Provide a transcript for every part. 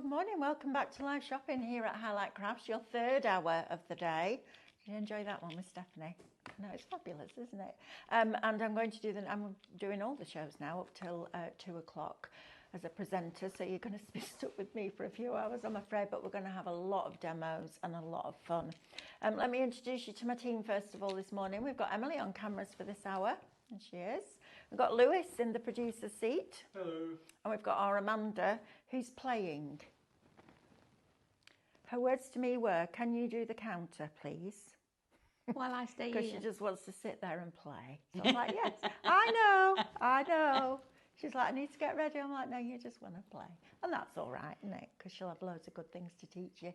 Good morning, welcome back to live shopping here at Highlight Crafts, your third hour of the day. Did you enjoy that one with Stephanie? No, it's fabulous, isn't it? And I'm I'm doing all the shows now up till 2 o'clock as a presenter, so you're going to be stuck with me for a few hours, I'm afraid, but we're going to have a lot of demos and a lot of fun. Let me introduce you to my team first of all this morning. We've got Emily on cameras for this hour, and she is. We've got Lewis in the producer's seat. Hello. And we've got our Amanda, who's playing. Her words to me were, can you do the counter, please? While I stay here. Because she just wants to sit there and play. So I'm like, yes, I know. She's like, I need to get ready. I'm like, no, you just want to play. And that's all right, isn't it? Because she'll have loads of good things to teach you.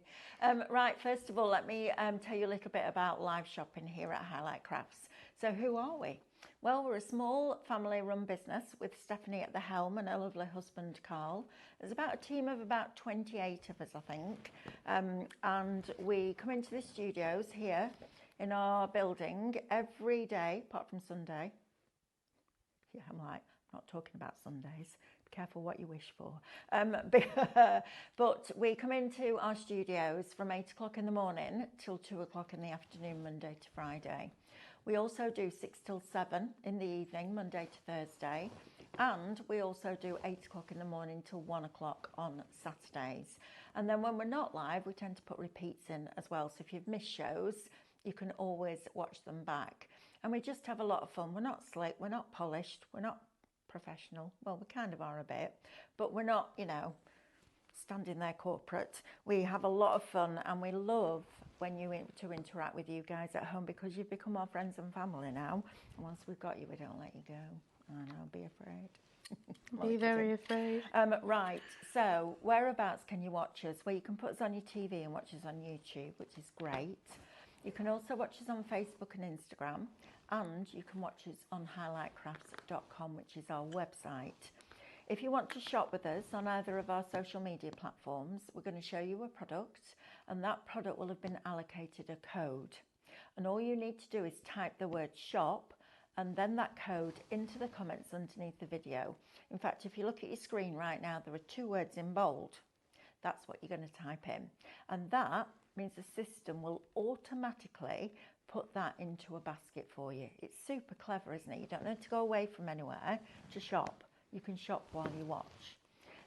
Right, first of all, let me tell you a little bit about live shopping here at Highlight Crafts. So who are we? Well, we're a small family-run business with Stephanie at the helm and her lovely husband, Carl. There's about a team of about 28 of us, I think. And we come into the studios here in our building every day, apart from Sunday. Yeah, I'm like, I'm not talking about Sundays. Be careful what you wish for. But we come into our studios from 8 o'clock in the morning till 2 o'clock in the afternoon, Monday to Friday. We also do 6 till 7 in the evening, Monday to Thursday. And we also do 8 o'clock in the morning till 1 o'clock on Saturdays. And then when we're not live, we tend to put repeats in as well. So if you've missed shows, you can always watch them back. And we just have a lot of fun. We're not slick, we're not polished, we're not professional. Well, we kind of are a bit, but we're not, standing there corporate. We have a lot of fun and we love to interact with you guys at home because you've become our friends and family now. And once we've got you, we don't let you go. I know, be afraid. Be very afraid. Right, so whereabouts can you watch us? Well, you can put us on your TV and watch us on YouTube, which is great. You can also watch us on Facebook and Instagram, and you can watch us on highlightcrafts.com, which is our website. If you want to shop with us on either of our social media platforms, we're going to show you a product, and that product will have been allocated a code. And all you need to do is type the word shop and then that code into the comments underneath the video. In fact, if you look at your screen right now, there are 2 words in bold. That's what you're going to type in. And that means the system will automatically put that into a basket for you. It's super clever, isn't it? You don't need to go away from anywhere to shop. You can shop while you watch.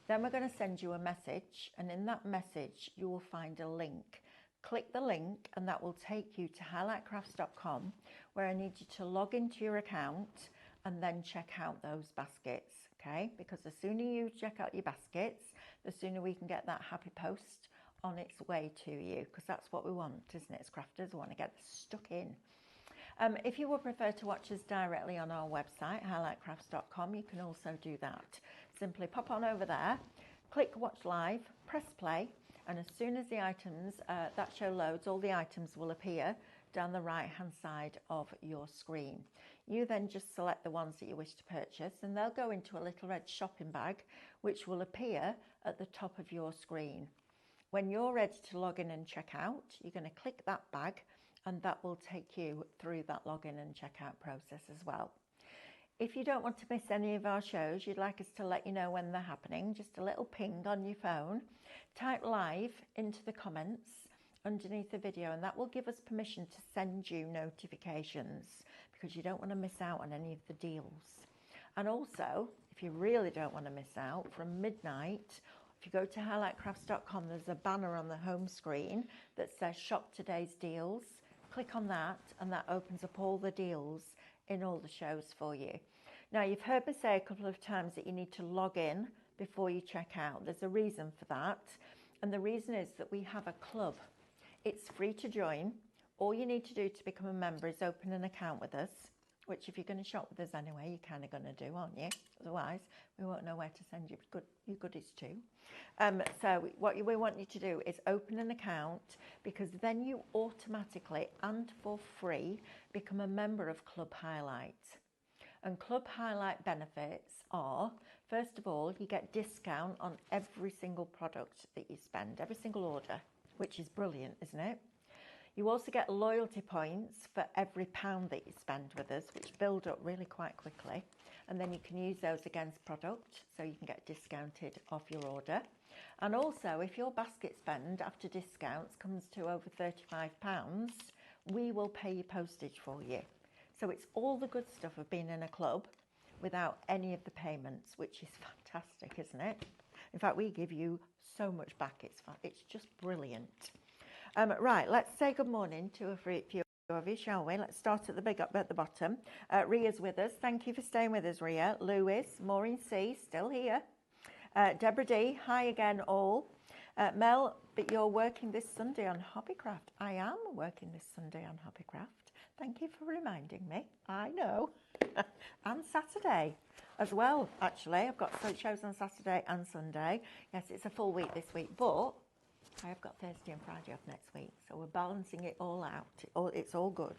Then we're going to send you a message, and in that message you will find a link. Click the link and that will take you to highlightcrafts.com, where I need you to log into your account and then check out those baskets, okay? Because the sooner you check out your baskets, the sooner we can get that happy post on its way to you, because that's what we want, isn't it, as crafters? We want to get stuck in. If you would prefer to watch us directly on our website, highlightcrafts.com, you can also do that. Simply pop on over there, click watch live, press play, and as soon as the items, that show loads, all the items will appear down the right hand side of your screen. You then just select the ones that you wish to purchase, and they'll go into a little red shopping bag which will appear at the top of your screen. When you're ready to log in and check out, you're going to click that bag, and that will take you through that login and checkout process as well. If you don't want to miss any of our shows, you'd like us to let you know when they're happening, just a little ping on your phone. Type live into the comments underneath the video, and that will give us permission to send you notifications, because you don't want to miss out on any of the deals. And also, if you really don't want to miss out, from midnight, if you go to highlightcrafts.com, there's a banner on the home screen that says shop today's deals. Click on that and that opens up all the deals in all the shows for you. Now, you've heard me say a couple of times that you need to log in before you check out. There's a reason for that, and the reason is that we have a club. It's free to join. All you need to do to become a member is open an account with us, which if you're going to shop with us anyway, you're kind of going to do, aren't you? Otherwise, we won't know where to send you your goodies to. So what we want you to do is open an account, because then you automatically and for free become a member of Club Highlight. And Club Highlight benefits are, first of all, you get discount on every single product that you spend, every single order, which is brilliant, isn't it? You also get loyalty points for every £1 that you spend with us, which build up really quite quickly. And then you can use those against product, so you can get discounted off your order. And also, if your basket spend after discounts comes to over £35, we will pay your postage for you. So it's all the good stuff of being in a club without any of the payments, which is fantastic, isn't it? In fact, we give you so much back, it's just brilliant. Right, let's say good morning to a few of you, shall we? Let's start at the big up at the bottom. Ria's with us. Thank you for staying with us, Ria. Lewis, Maureen C, still here. Deborah D, hi again all. Mel, but you're working this Sunday on Hobbycraft. I am working this Sunday on Hobbycraft. Thank you for reminding me. I know. And Saturday as well, actually. I've got shows on Saturday and Sunday. Yes, it's a full week this week, but I have got Thursday and Friday off next week, so we're balancing it all out. It's all good.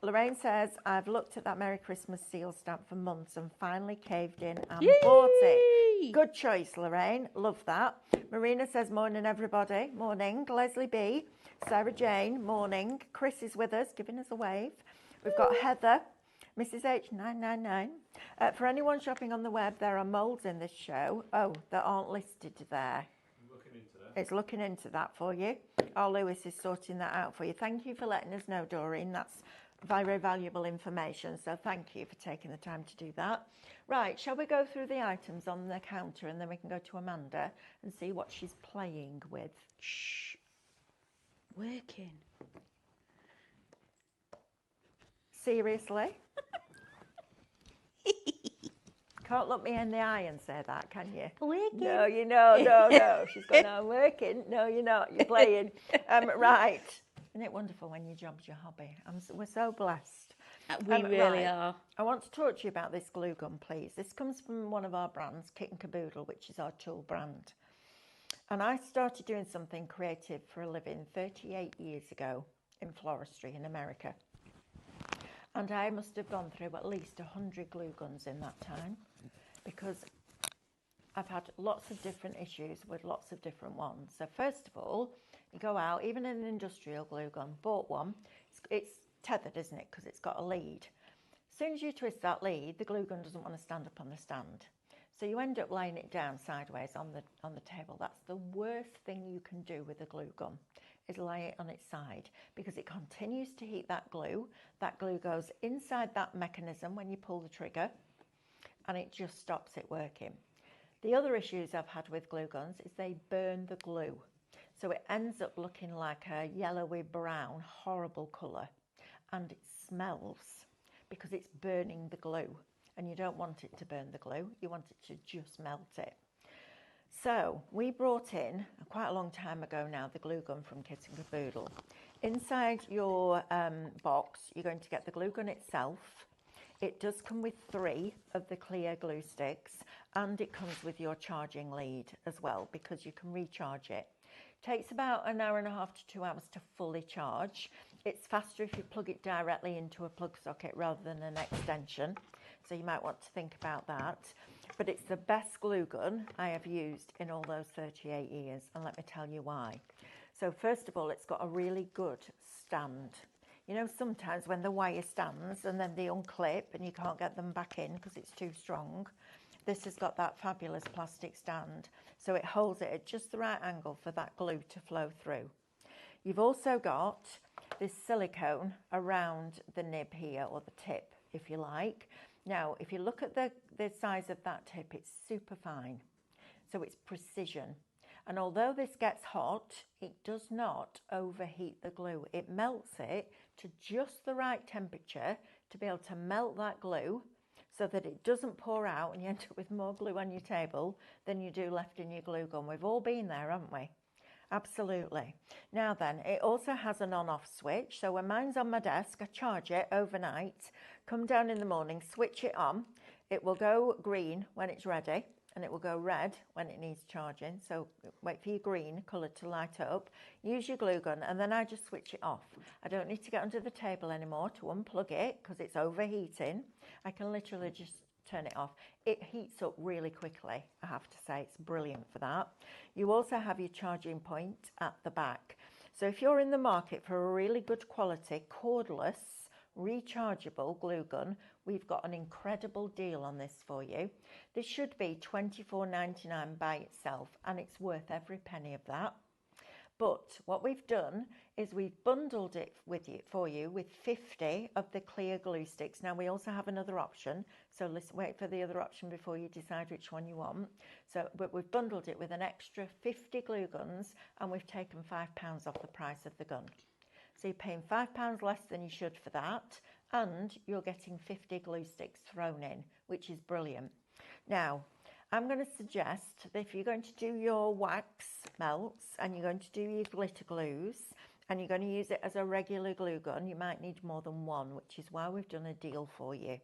Lorraine says, I've looked at that Merry Christmas seal stamp for months and finally caved in and Yay! bought it. Good choice, Lorraine. Love that. Marina says, morning, everybody. Morning. Leslie B. Sarah Jane, morning. Chris is with us, giving us a wave. We've got Heather, Mrs. H999. For anyone shopping on the web, there are moulds in this show. Oh, that aren't listed there. It's looking into that for you. Oh, Lewis is sorting that out for you. Thank you for letting us know, Doreen. That's very valuable information. So thank you for taking the time to do that. Right, shall we go through the items on the counter and then we can go to Amanda and see what she's playing with? Shh. Working. Seriously? Can't look me in the eye and say that, can you? Working. No, you know, no. She's going, I'm working. No, you're not. You're playing. Right. Isn't it wonderful when your job's your hobby? We're so blessed. We really are. I want to talk to you about this glue gun, please. This comes from one of our brands, Kit and Caboodle, which is our tool brand. And I started doing something creative for a living 38 years ago in floristry in America. And I must have gone through at least 100 glue guns in that time, because I've had lots of different issues with lots of different ones. So first of all, you go out, even in an industrial glue gun, bought one, it's tethered, isn't it, because it's got a lead. As soon as you twist that lead, the glue gun doesn't want to stand up on the stand. So you end up laying it down sideways on the table. That's the worst thing you can do with a glue gun, is lay it on its side, because it continues to heat that glue. That glue goes inside that mechanism when you pull the trigger, and it just stops it working. The other issues I've had with glue guns is they burn the glue. So it ends up looking like a yellowy brown, horrible colour, and it smells because it's burning the glue, and you don't want it to burn the glue, you want it to just melt it. So we brought in, quite a long time ago now, the glue gun from Kit and Caboodle. Inside your box, you're going to get the glue gun itself. It does come with 3 of the clear glue sticks, and it comes with your charging lead as well, because you can recharge it. Takes about an hour and a half to 2 hours to fully charge. It's faster if you plug it directly into a plug socket rather than an extension, so you might want to think about that. But it's the best glue gun I have used in all those 38 years, and let me tell you why. So first of all, it's got a really good stand. You know, sometimes when the wire stands and then they unclip and you can't get them back in because it's too strong, this has got that fabulous plastic stand. So it holds it at just the right angle for that glue to flow through. You've also got this silicone around the nib here, or the tip, if you like. Now, if you look at the size of that tip, it's super fine. So it's precision. And although this gets hot, it does not overheat the glue. It melts it to just the right temperature to be able to melt that glue so that it doesn't pour out and you end up with more glue on your table than you do left in your glue gun. We've all been there, haven't we? Absolutely. Now then, it also has an on-off switch. So when mine's on my desk, I charge it overnight, come down in the morning, switch it on. It will go green when it's ready, and it will go red when it needs charging. So wait for your green colour to light up. Use your glue gun, and then I just switch it off. I don't need to get under the table anymore to unplug it because it's overheating. I can literally just turn it off. It heats up really quickly, I have to say. It's brilliant for that. You also have your charging point at the back. So if you're in the market for a really good quality, cordless, rechargeable glue gun, we've got an incredible deal on this for you. This should be $24.99 by itself, and it's worth every penny of that. But what we've done is we've bundled it for you with 50 of the clear glue sticks. Now we also have another option, so wait for the other option before you decide which one you want. But we've bundled it with an extra 50 glue guns, and we've taken £5 off the price of the gun. So you're paying £5 less than you should for that, and you're getting 50 glue sticks thrown in, which is brilliant. Now, I'm going to suggest that if you're going to do your wax melts and you're going to do your glitter glues and you're going to use it as a regular glue gun, you might need more than one, which is why we've done a deal for you.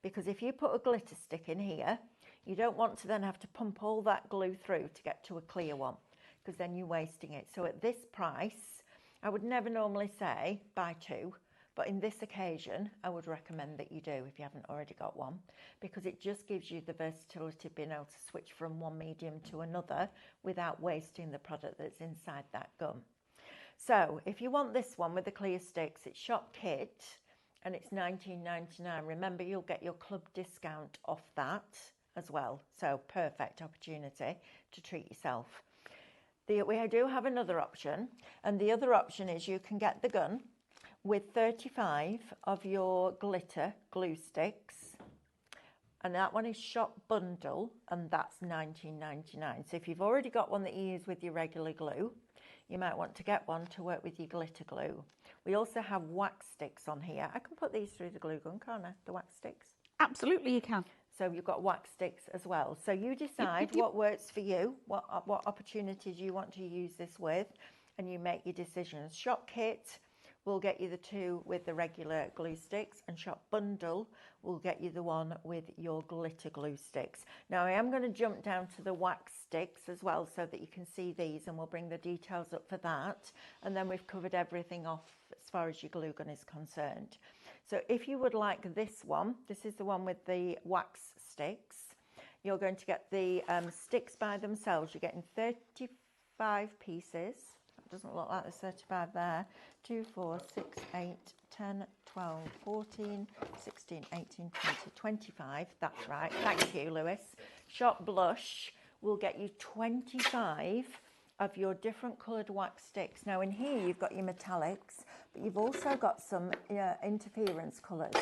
Because if you put a glitter stick in here, you don't want to then have to pump all that glue through to get to a clear one, because then you're wasting it. So at this price, I would never normally say buy two, but in this occasion, I would recommend that you do if you haven't already got one, because it just gives you the versatility of being able to switch from one medium to another without wasting the product that's inside that gun. So if you want this one with the clear sticks, it's shop kit and it's $19.99. Remember, you'll get your club discount off that as well. So perfect opportunity to treat yourself. We do have another option, and the other option is you can get the gun with 35 of your glitter glue sticks, and that one is shop bundle, and that's $19.99. So if you've already got one that you use with your regular glue, you might want to get one to work with your glitter glue. We also have wax sticks on here. I can put these through the glue gun, can't I? The wax sticks. Absolutely, you can. So you've got wax sticks as well. So you decide what works for you, what opportunities you want to use this with, and you make your decisions. Shop kit will get you the two with the regular glue sticks, and shop bundle will get you the one with your glitter glue sticks. Now I am going to jump down to the wax sticks as well so that you can see these, and we'll bring the details up for that, and then we've covered everything off as far as your glue gun is concerned. So if you would like this one, this is the one with the wax sticks. You're going to get the sticks by themselves. You're getting 35 pieces. Doesn't look like there's 35 there. 2, 4, 6, 8, 10, 12, 14, 16, 18, 20, 25. That's right. Thank you, Lewis. Shop Blush will get you 25 of your different coloured wax sticks. Now in here you've got your metallics, but you've also got some interference colours.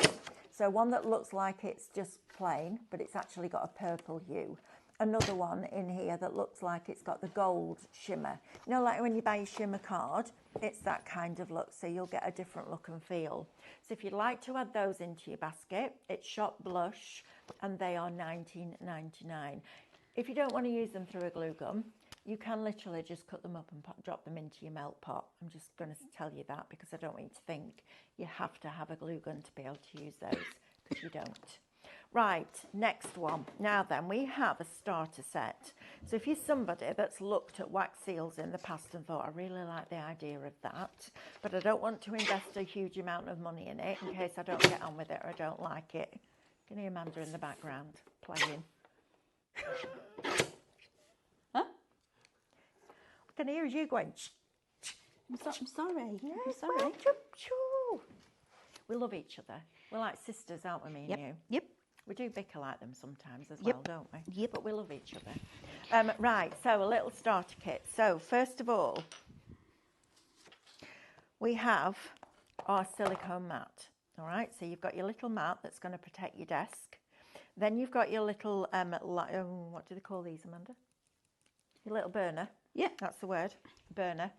So one that looks like it's just plain, but it's actually got a purple hue. Another one in here that looks like it's got the gold shimmer. You know, like when you buy a shimmer card, it's that kind of look, so you'll get a different look and feel. So if you'd like to add those into your basket, it's Shop Blush, and they are $19.99. If you don't want to use them through a glue gun, you can literally just cut them up and drop them into your melt pot. I'm just going to tell you that because I don't want you to think you have to have a glue gun to be able to use those, because you don't. Right, next one. Now then, we have a starter set. So if you're somebody that's looked at wax seals in the past and thought, I really like the idea of that, but I don't want to invest a huge amount of money in it in case I don't get on with it or I don't like it. Can you hear Amanda in the background playing? Huh? I can hear you going, I'm sorry. yes, I'm sorry. Well, we love each other. We're like sisters, aren't we, me and you? Yep. We do bicker like them sometimes as well, don't we? Yep. But we love each other. Right, so a little starter kit. So first of all, we have our silicone mat. All right, so you've got your little mat that's going to protect your desk. Then you've got your little, what do they call these, Amanda? Your little burner. Yeah. That's the word, burner.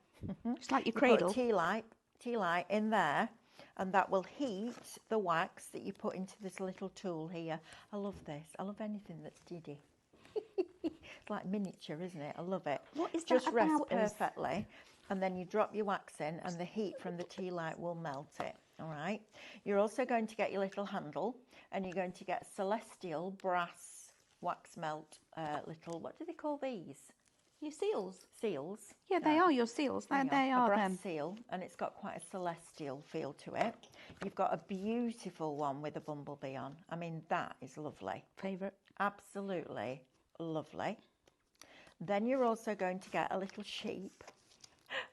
It's like your You cradle. put a tea light in there, and that will heat the wax that you put into this little tool here. I love this. I love anything that's diddy. It's like miniature, isn't it? I love it. What is Just that rests about us? perfectly, and then you drop your wax in, and the heat from the tea light will melt it. All right. You're also going to get your little handle, and you're going to get celestial brass wax melt little. What do they call these? Your seals. Seals. Yeah, they are your seals. They are a brass them. seal, and it's got quite a celestial feel to it. You've got a beautiful one with a bumblebee on. I mean, that is lovely. Favourite. Absolutely lovely. Then you're also going to get a little sheep.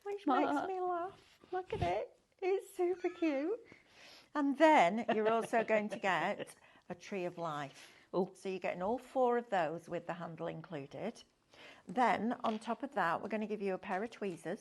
My which makes me laugh. Look at it. It's super cute. And then you're also going to get a tree of life. Oh. So you're getting all 4 of those with the handle included. Then on top of that, we're going to give you a pair of tweezers.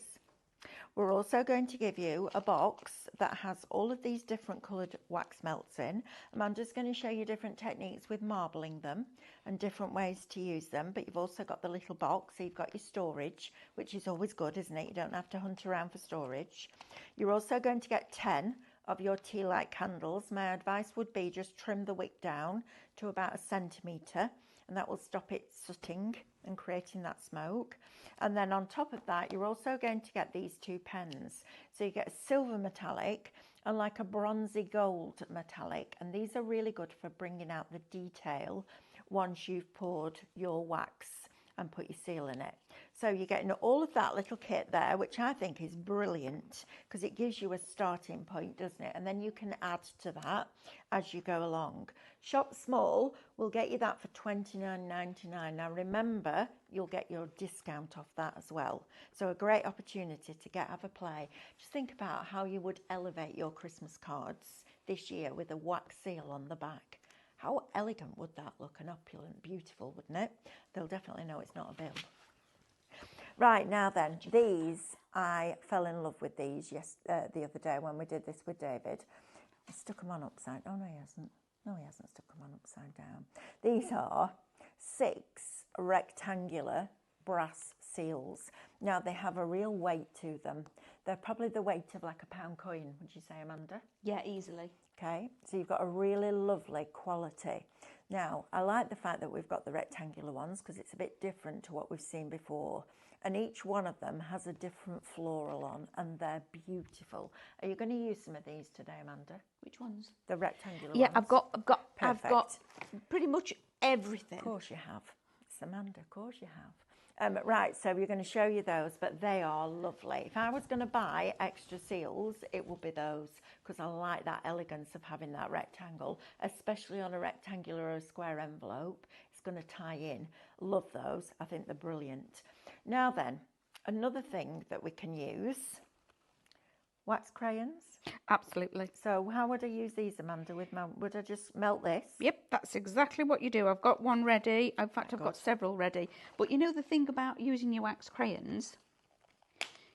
We're also going to give you a box that has all of these different coloured wax melts in. Amanda's going to show you different techniques with marbling them and different ways to use them. But you've also got the little box, so you've got your storage, which is always good, isn't it? You don't have to hunt around for storage. You're also going to get 10 of your tea light candles. My advice would be just trim the wick down to about 1 centimetre, and that will stop it sooting and creating that smoke. And then on top of that, you're also going to get these 2 pens. So you get a silver metallic and like a bronzy gold metallic, and these are really good for bringing out the detail once you've poured your wax and put your seal in it. So you're getting all of that little kit there, which I think is brilliant because it gives you a starting point, doesn't it? And then you can add to that as you go along. Shop Small will get you that for $29.99. Now remember, you'll get your discount off that as well. So a great opportunity to have a play. Just think about how you would elevate your Christmas cards this year with a wax seal on the back. How elegant would that look, and opulent, beautiful, wouldn't it? They'll definitely know it's not a bill. Right, now then, these, I fell in love with these the other day when we did this with David. I stuck them on upside down. Oh, no, he hasn't. No, he hasn't stuck them on upside down. These are 6 rectangular brass seals. Now, they have a real weight to them. They're probably the weight of like a pound coin, would you say, Amanda? Yeah, easily. Okay, so you've got a really lovely quality. Now, I like the fact that we've got the rectangular ones because it's a bit different to what we've seen before. And each one of them has a different floral on, and they're beautiful. Are you going to use some of these today, Amanda? Which ones? The rectangular Yeah, ones. I've got Perfect. pretty much everything. Of course you have. It's Amanda, of course you have. Right, so we're going to show you those, but they are lovely. If I was going to buy extra seals, it would be those, because I like that elegance of having that rectangle, especially on a rectangular or a square envelope. It's going to tie in. Love those. I think they're brilliant. Now then, another thing that we can use, wax crayons. Absolutely. So how would I use these, Amanda? Would I just melt this? Yep, that's exactly what you do. I've got one ready. In fact, I've got several ready. But you know the thing about using your wax crayons,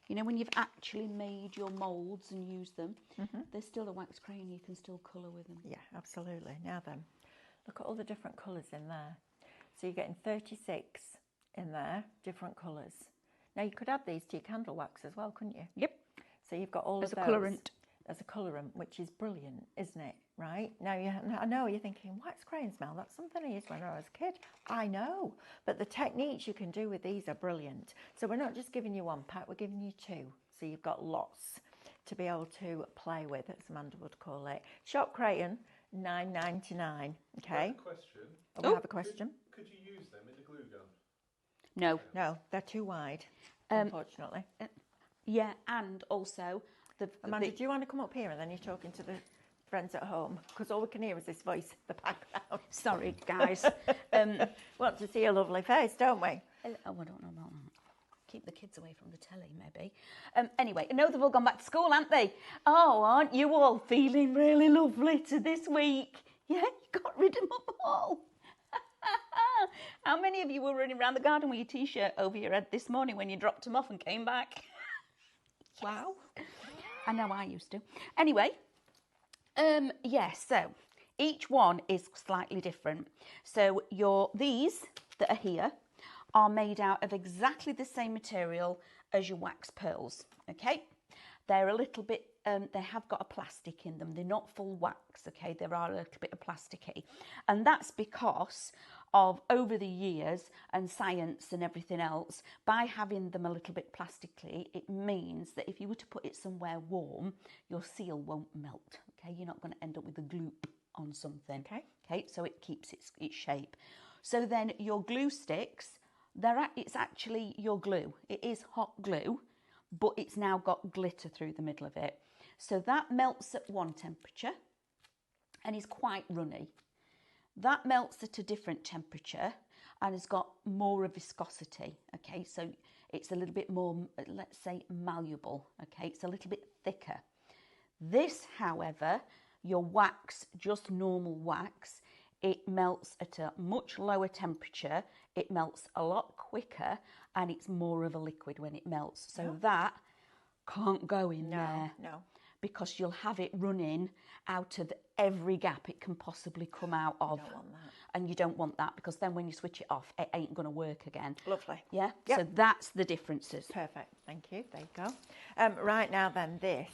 you know when you've actually made your moulds and used them, there's still a wax crayon you can still colour with them. Yeah, absolutely. Now then, look at all the different colours in there. So you're getting 36 in there, different colours. Now you could add these to your candle wax as well, couldn't you? Yep. So you've got all As of a those. colourant. As a colourant, which is brilliant, isn't it? Right? Now, I know you're thinking, wax crayon smell, that's something I used when I was a kid. I know. But the techniques you can do with these are brilliant. So we're not just giving you 1 pack, we're giving you 2. So you've got lots to be able to play with, as Amanda would call it. Shop Crayon, $9.99. Okay? I have a question. Oh, we have a question. Could you use them in the glue gun? No. No, they're too wide, unfortunately. Yeah, and also Amanda, do you want to come up here and then you're talking to the friends at home? Because all we can hear is this voice in the background. Sorry, guys. Want to see a lovely face, don't we? Oh, I don't know about that. Keep the kids away from the telly, maybe. Anyway, I know they've all gone back to school, aren't they? Oh, aren't you all feeling really lovely to this week? Yeah, you got rid of them all. How many of you were running around the garden with your T-shirt over your head this morning when you dropped them off and came back? Wow. I know I used to. Anyway, so each one is slightly different. So these that are here are made out of exactly the same material as your wax pearls, okay? They're a little bit, they have got a plastic in them. They're not full wax, okay? There are a little bit of plasticky. And that's because of over the years and science and everything else, by having them a little bit plastically, it means that if you were to put it somewhere warm, your seal won't melt, okay? You're not going to end up with a gloop on something, okay? So it keeps its shape. So then your glue sticks, it's actually your glue. It is hot glue, but it's now got glitter through the middle of it. So that melts at one temperature and is quite runny. That melts at a different temperature and has got more of viscosity, okay? So It's a little bit more, let's say, malleable, okay? It's a little bit thicker. This, however, your wax, just normal wax, it melts at a much lower temperature, it melts a lot quicker, and it's more of a liquid when it melts. So that can't go in there. No. Because you'll have it running out of every gap it can possibly come out of. You don't want that. And you don't want that, because then when you switch it off, it ain't going to work again. Lovely. Yeah? Yep. So that's the differences. Perfect. Thank you. There you go. Right now then, this.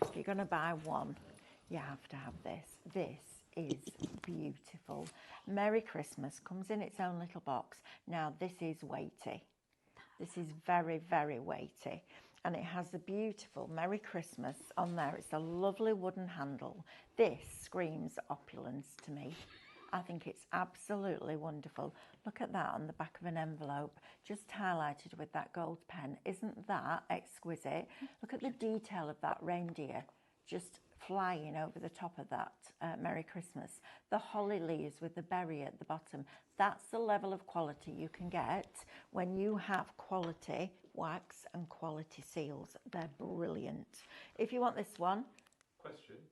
If you're going to buy one, you have to have this. This is beautiful. Merry Christmas comes in its own little box. Now, this is weighty. This is very, very weighty. And it has a beautiful Merry Christmas on there. It's a lovely wooden handle. This screams opulence to me. I think it's absolutely wonderful. Look at that on the back of an envelope, just highlighted with that gold pen. Isn't that exquisite? Look at the detail of that reindeer just flying over the top of that Merry Christmas. The holly leaves with the berry at the bottom. That's the level of quality you can get when you have quality wax and quality seals. They're brilliant. If you want this one.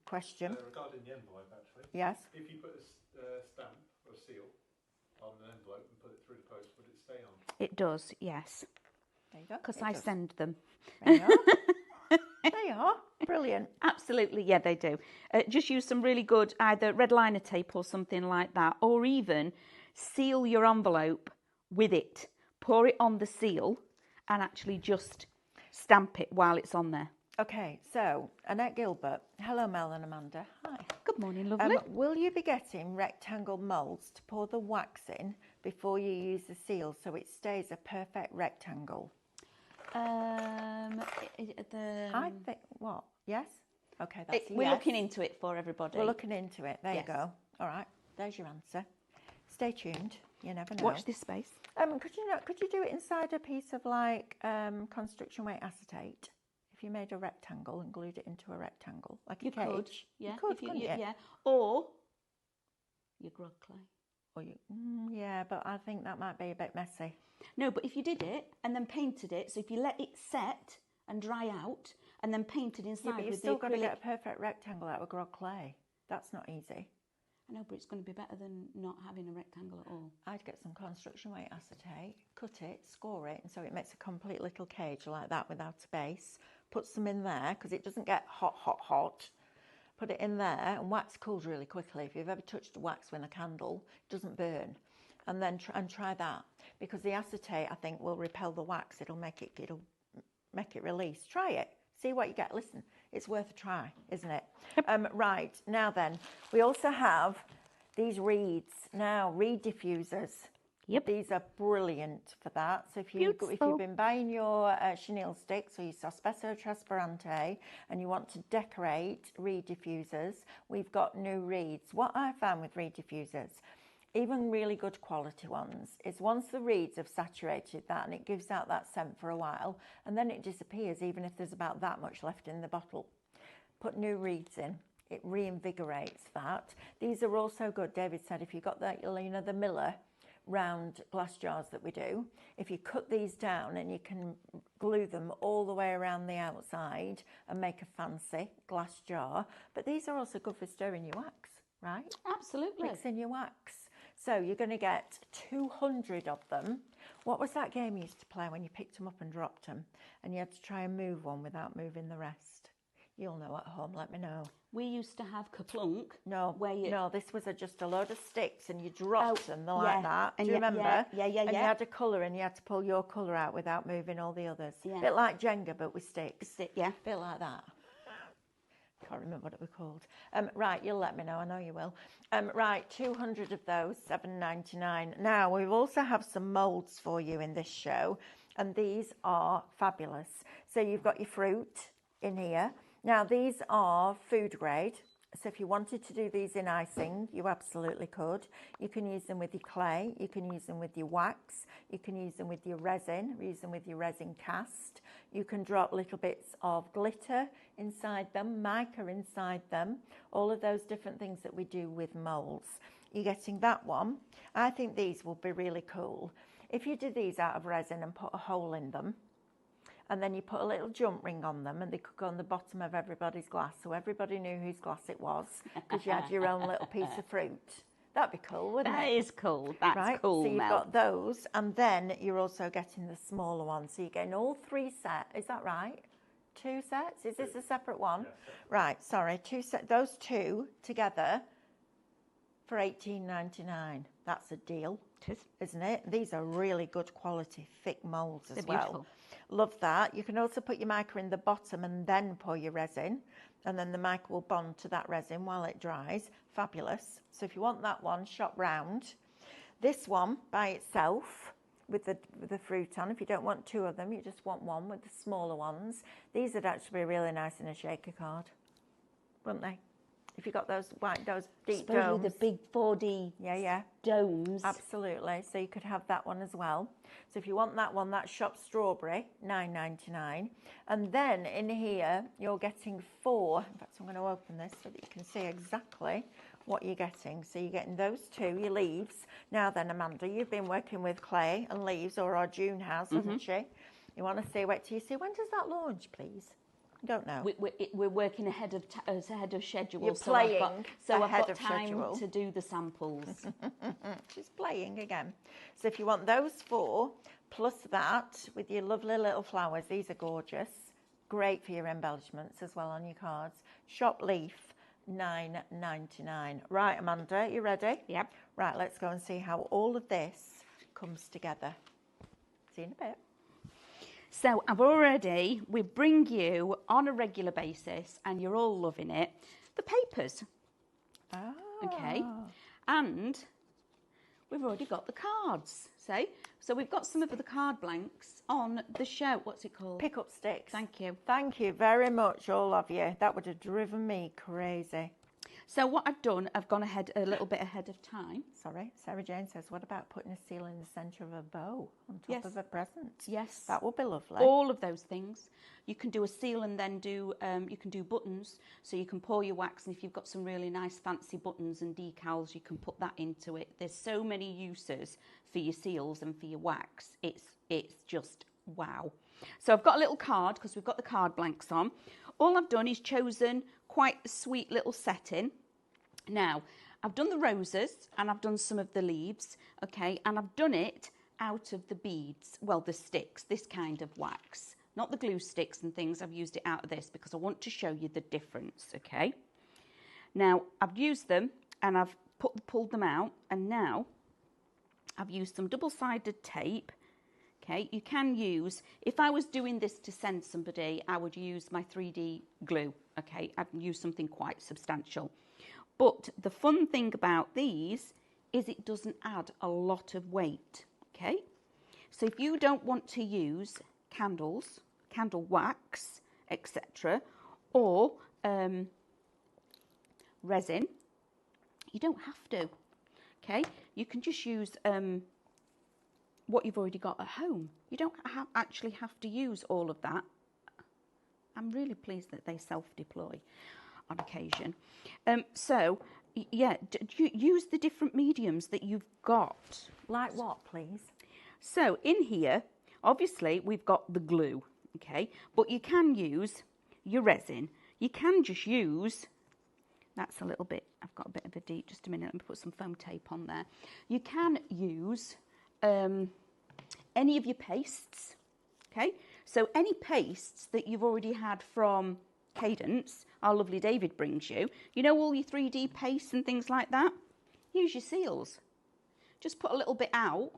Question. Regarding the envelope, actually. Yes. If you put a stamp or a seal on an envelope and put it through the post, would it stay on? It does, yes. There you go. Because I send them. There you are. There you are. Brilliant. Absolutely, yeah, they do. Just use some really good either red liner tape or something like that, or even seal your envelope with it. Pour it on the seal and actually just stamp it while it's on there. Okay, so Annette Gilbert. Hello, Mel and Amanda. Hi. Good morning, lovely. Will you be getting rectangle moulds to pour the wax in before you use the seal so it stays a perfect rectangle? I think, what? Yes? Okay, that's a we're yes. looking into it for everybody. We're looking into it. There Yes. you go. All right, there's your answer. Stay tuned. You never know. Watch this space. Could you do it inside a piece of like construction weight acetate? If you made a rectangle and glued it into a rectangle, like You a cage. could, yeah. You could, couldn't you? Yeah. Or your grog clay. Or yeah, but I think that might be a bit messy. No, but if you did it and then painted it, so if you let it set and dry out and then painted inside Yeah, but you've with still the got to acrylic... get a perfect rectangle out of grog clay. That's not easy. I know, but it's going to be better than not having a rectangle at all. I'd get some construction weight acetate, cut it, score it, and so it makes a complete little cage like that without a base. Put some in there because it doesn't get hot. Put it in there, and wax cools really quickly. If you've ever touched wax with a candle, it doesn't burn. And then try that, because the acetate, I think, will repel the wax. It'll make it release. Try it. See what you get. Listen, it's worth a try, isn't it? Right, now then, we also have these reeds. Now, reed diffusers. Yep. These are brilliant for that. So if you've been buying your chenille sticks or your Sospeso Trasparente and you want to decorate reed diffusers, we've got new reeds. What I found with reed diffusers, even really good quality ones, is once the reeds have saturated that and it gives out that scent for a while, and then it disappears even if there's about that much left in the bottle. Put new reeds in. It reinvigorates that. These are also good. David said if you've got that, the Miller round glass jars that we do, if you cut these down and you can glue them all the way around the outside and make a fancy glass jar. But these are also good for stirring your wax, right? Absolutely. Mixing your wax. So you're going to get 200 of them. What was that game you used to play when you picked them up and dropped them and you had to try and move one without moving the rest? You'll know at home, let me know. We used to have Kaplunk. No, this was just a load of sticks and you dropped them like yeah. that. And Do you remember? Yeah. And you had a colour and you had to pull your colour out without moving all the others. Yeah. Bit like Jenga, but with sticks. Yeah. Bit like that. Can't remember what it was called. Right, you'll let me know. I know you will. Right, 200 of those, $7.99. Now, we also have some moulds for you in this show, and these are fabulous. So you've got your fruit in here. Now, these are food grade. So if you wanted to do these in icing, you absolutely could. You can use them with your clay. You can use them with your wax. You can use them with your resin. Use them with your resin cast. You can drop little bits of glitter inside them, mica inside them, all of those different things that we do with moulds. You're getting that one. I think these will be really cool. if you did these out of resin and put a hole in them, and then you put a little jump ring on them, and they could go on the bottom of everybody's glass, so everybody knew whose glass it was, because you had your own little piece of fruit. That'd be cool, wouldn't it? That is cool. That's cool, So you've Mel. got those, and then you're also getting the smaller ones. So you're getting all 3 sets. Is that right? 2 sets? Is this a separate one? Yeah, Right. Sorry. 2 set. Those 2 together for $18.99. That's a deal, isn't it? These are really good quality, thick moulds as well. Beautiful. Love that. You can also put your mica in the bottom and then pour your resin, and then the mica will bond to that resin while it dries. Fabulous. So if you want that one, shop round. This one by itself with the fruit on. If you don't want 2 of them, you just want one with the smaller ones. These would actually be really nice in a shaker card, wouldn't they? If you got those deep domes. The big 4D domes. Absolutely. So you could have that one as well. So if you want that one, that's shop strawberry, $9.99. And then in here, you're getting 4. In fact, I'm going to open this so that you can see exactly what you're getting. So you're getting those 2, your leaves. Now then, Amanda, you've been working with clay and leaves, or our June has, hasn't she? You want to see, wait till you see, when does that launch, please? I don't know. We're working ahead of schedule. You're so playing I've got of time schedule. to do the samples. She's playing again. So if you want those 4, plus that with your lovely little flowers, these are gorgeous. Great for your embellishments as well on your cards. Shop leaf, $9.99. Right, Amanda, you ready? Yep. Right, let's go and see how all of this comes together. See you in a bit. So we bring you on a regular basis, and you're all loving it, the papers. Ah. Okay. And we've already got the cards. So we've got some of the card blanks on the show. What's it called? Pick up sticks. Thank you. Thank you very much, all of you. That would have driven me crazy. So what I've done, I've gone a little bit ahead of time. Sorry, Sarah Jane says, what about putting a seal in the centre of a bow on top of a present? Yes. That would be lovely. All of those things. You can do a seal and then you can do buttons. So you can pour your wax, and if you've got some really nice fancy buttons and decals, you can put that into it. There's so many uses for your seals and for your wax. It's just wow. So I've got a little card, because we've got the card blanks on. All I've done is chosen quite a sweet little setting. Now, I've done the roses and I've done some of the leaves, okay, and I've done it out of the beads, well, the sticks, this kind of wax, not the glue sticks and things. I've used it out of this because I want to show you the difference, okay. Now, I've used them and I've pulled them out, and now I've used some double-sided tape. Okay, you can use, if I was doing this to send somebody, I would use my 3D glue, okay? I'd use something quite substantial. But the fun thing about these is it doesn't add a lot of weight, okay? So if you don't want to use candles, candle wax, etc., or resin, you don't have to, okay? You can just use what you've already got at home. You don't actually have to use all of that. I'm really pleased that they self-deploy on occasion. So, yeah, use the different mediums that you've got. Like what, please? So, in here, obviously, we've got the glue, okay? But you can use your resin. You can just use, that's a little bit, I've got a bit of a deep, just a minute, let me put some foam tape on there. You can use any of your pastes, okay? So any pastes that you've already had from Cadence, our lovely David brings you, you know, all your 3D pastes and things like that, use your seals. Just put a little bit out,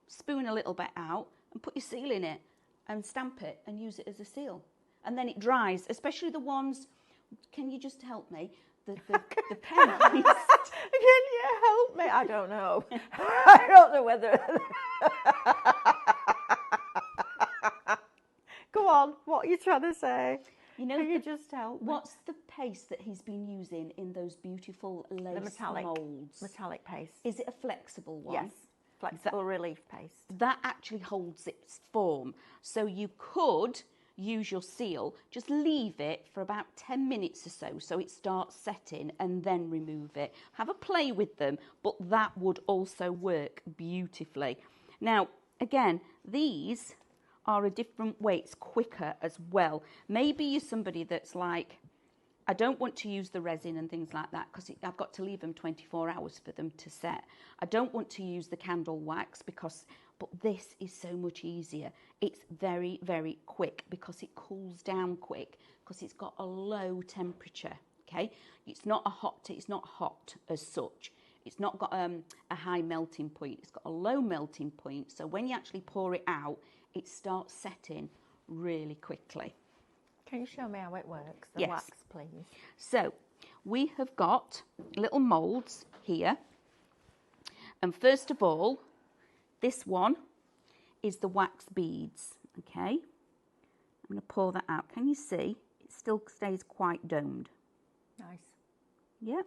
spoon a little bit out, and put your seal in it and stamp it and use it as a seal. And then it dries, especially the ones, can you just help me? The pen. Can you help me? I don't know. I don't know whether... Go on, what are you trying to say? You know, can you just help me? What's the paste that he's been using in those beautiful lace the metallic moulds? Metallic paste. Is it a flexible one? Yes, flexible relief paste. That actually holds its form. So you could use your seal, just leave it for about 10 minutes or so it starts setting, and then remove it. Have a play with them, but that would also work beautifully. Now, again, these are a different way. It's quicker as well. Maybe you're somebody that's like, I don't want to use the resin and things like that because I've got to leave them 24 hours for them to set. I don't want to use the candle wax but this is so much easier. It's very, very quick because it cools down quick because it's got a low temperature, okay? It's not hot as such. It's not got a high melting point. It's got a low melting point. So when you actually pour it out, it starts setting really quickly. Can you show me how it works? The Yes. wax, please. So we have got little moulds here. And first of all, this one is the wax beads, okay? I'm going to pour that out. Can you see? It still stays quite domed. Nice. Yep.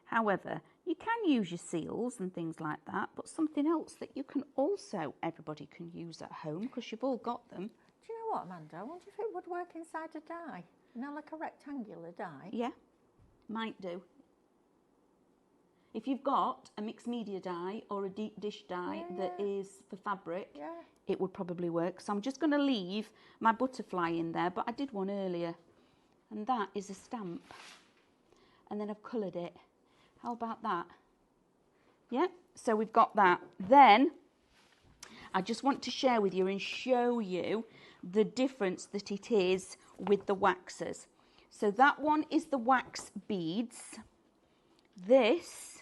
However, you can use your seals and things like that, but something else that you can also, everybody can use at home because you've all got them. Do you know what, Amanda? I wonder if it would work inside a die. You know, like a rectangular die. Yeah, might do. If you've got a mixed media die or a deep dish die that is for fabric, it would probably work. So I'm just going to leave my butterfly in there, but I did one earlier. And that is a stamp. And then I've coloured it. How about that? Yeah, so we've got that. Then I just want to share with you and show you the difference that it is with the waxes. So that one is the wax beads. This,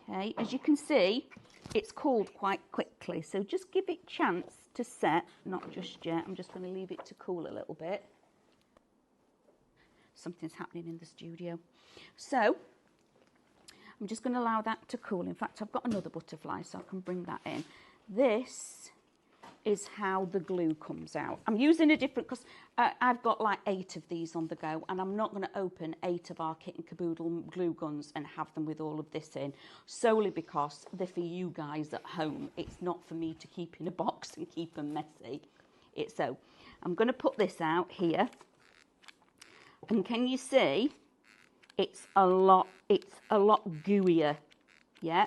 okay, as you can see, it's cooled quite quickly. So just give it a chance to set, not just yet. I'm just going to leave it to cool a little bit. Something's happening in the studio. So I'm just going to allow that to cool. In fact, I've got another butterfly, so I can bring that in. This is how the glue comes out. I'm using a different, because I've got like 8 of these on the go, and I'm not going to open 8 of our kit and caboodle glue guns and have them with all of this in, solely because they're for you guys at home. It's not for me to keep in a box and keep them messy. So I'm going to put this out here, and can you see it's a lot gooier. Yeah,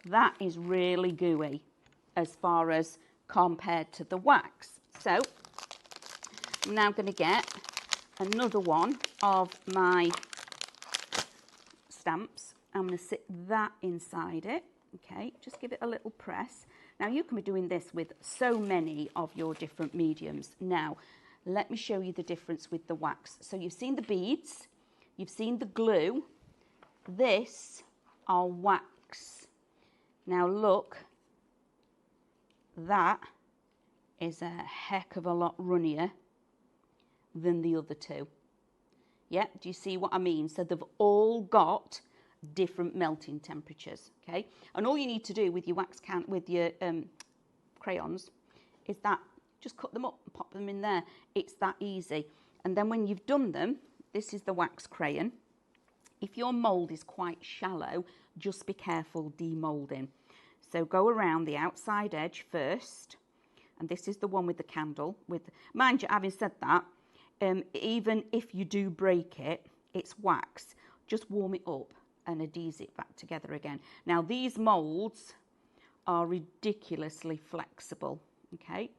that is really gooey as far as compared to the wax. So I'm now going to get another one of my stamps. I'm going to sit that inside it. Okay, just give it a little press. Now you can be doing this with so many of your different mediums. Now let me show you the difference with the wax. So you've seen the beads, you've seen the glue. This are wax. Now look, that is a heck of a lot runnier than the other two. Yeah, do you see what I mean? So they've all got different melting temperatures, okay? And all you need to do with your wax can, with your crayons, is that just cut them up and pop them in there. It's that easy. And then when you've done them, this is the wax crayon. If your mould is quite shallow, just be careful demoulding. So go around the outside edge first, and this is the one with the candle. Mind you, having said that, even if you do break it, it's wax. Just warm it up and adhese it back together again. Now these moulds are ridiculously flexible, okay?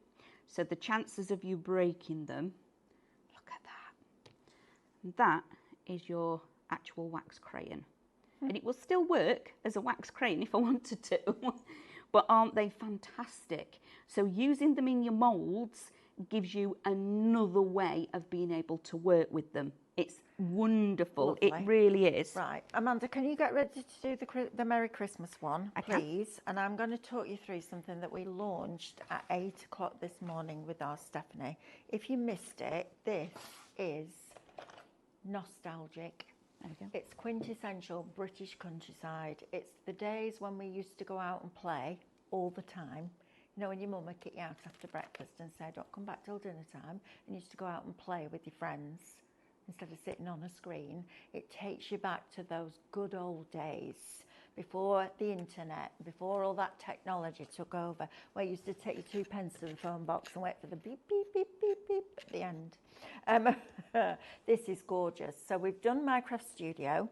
So the chances of you breaking them, look at that. That is your actual wax crayon. And it will still work as a wax crayon if I wanted to. But aren't they fantastic? So using them in your moulds gives you another way of being able to work with them. It's wonderful. Lovely. It really is. Right, Amanda, can you get ready to do the Merry Christmas one, I can. please? And I'm going to talk you through something that we launched at 8 o'clock this morning with our Stephanie. If you missed it, this is nostalgic. There we go. It's quintessential British countryside. It's the days when we used to go out and play all the time. You know, when your mum would kick you out after breakfast and say, don't come back till dinner time, and you used to go out and play with your friends instead of sitting on a screen. It takes you back to those good old days before the internet, before all that technology took over, where you used to take your 2 pence to the phone box and wait for the beep, beep, beep, beep, beep at the end. This is gorgeous. So we've done Minecraft Studio,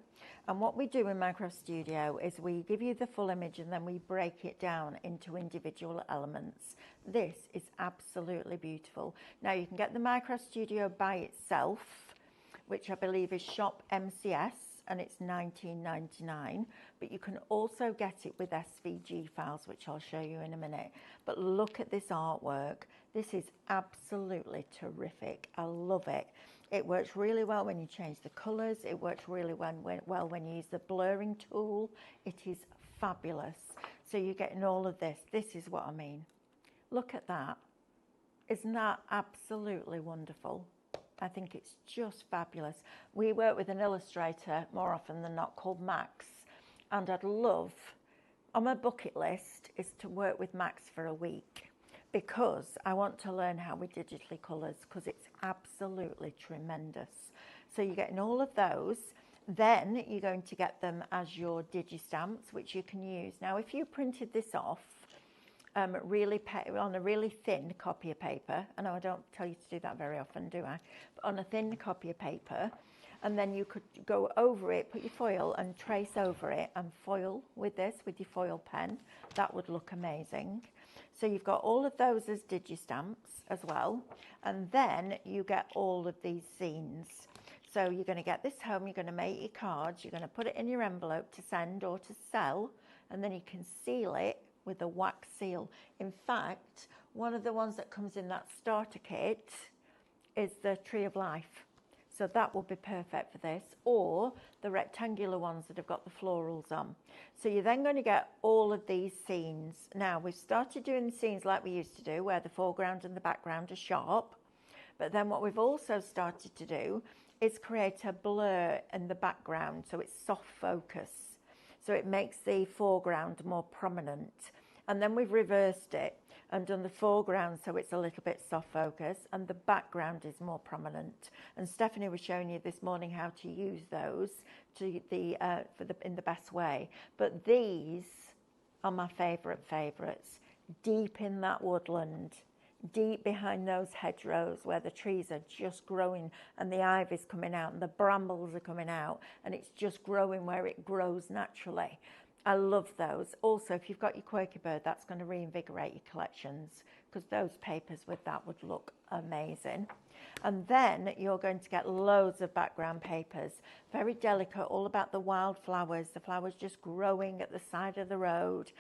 and what we do in Minecraft Studio is we give you the full image and then we break it down into individual elements. This is absolutely beautiful. Now you can get the Minecraft Studio by itself, which I believe is Shop MCS, and it's $19.99, but you can also get it with SVG files, which I'll show you in a minute. But look at this artwork. This is absolutely terrific. I love it. It works really well when you change the colours. It works really well when you use the blurring tool. It is fabulous. So you're getting all of this. This is what I mean. Look at that. Isn't that absolutely wonderful? I think it's just fabulous. We work with an illustrator more often than not called Max, and I'd love, on my bucket list, is to work with Max for a week, because I want to learn how we digitally colours, because it's absolutely tremendous. So you're getting all of those. Then you're going to get them as your digi-stamps, which you can use. Now, if you printed this off on a really thin copy of paper, I know I don't tell you to do that very often, do I? But on a thin copy of paper, and then you could go over it, put your foil and trace over it and foil with this, with your foil pen. That would look amazing. So you've got all of those as digi-stamps as well, and then you get all of these scenes. So you're going to get this home, you're going to make your cards, you're going to put it in your envelope to send or to sell, and then you can seal it with a wax seal. In fact, one of the ones that comes in that starter kit is the Tree of Life. So that will be perfect for this, or the rectangular ones that have got the florals on. So you're then going to get all of these scenes. Now, we've started doing the scenes like we used to do, where the foreground and the background are sharp. But then what we've also started to do is create a blur in the background, so it's soft focus. So it makes the foreground more prominent. And then we've reversed it and done the foreground so it's a little bit soft focus, and the background is more prominent. And Stephanie was showing you this morning how to use those in the best way. But these are my favourites. Deep in that woodland, deep behind those hedgerows where the trees are just growing and the ivy's coming out and the brambles are coming out, and it's just growing where it grows naturally. I love those. Also, if you've got your Quaker Bird, that's going to reinvigorate your collections, because those papers with that would look amazing. And then you're going to get loads of background papers, very delicate, all about the wildflowers, the flowers just growing at the side of the road.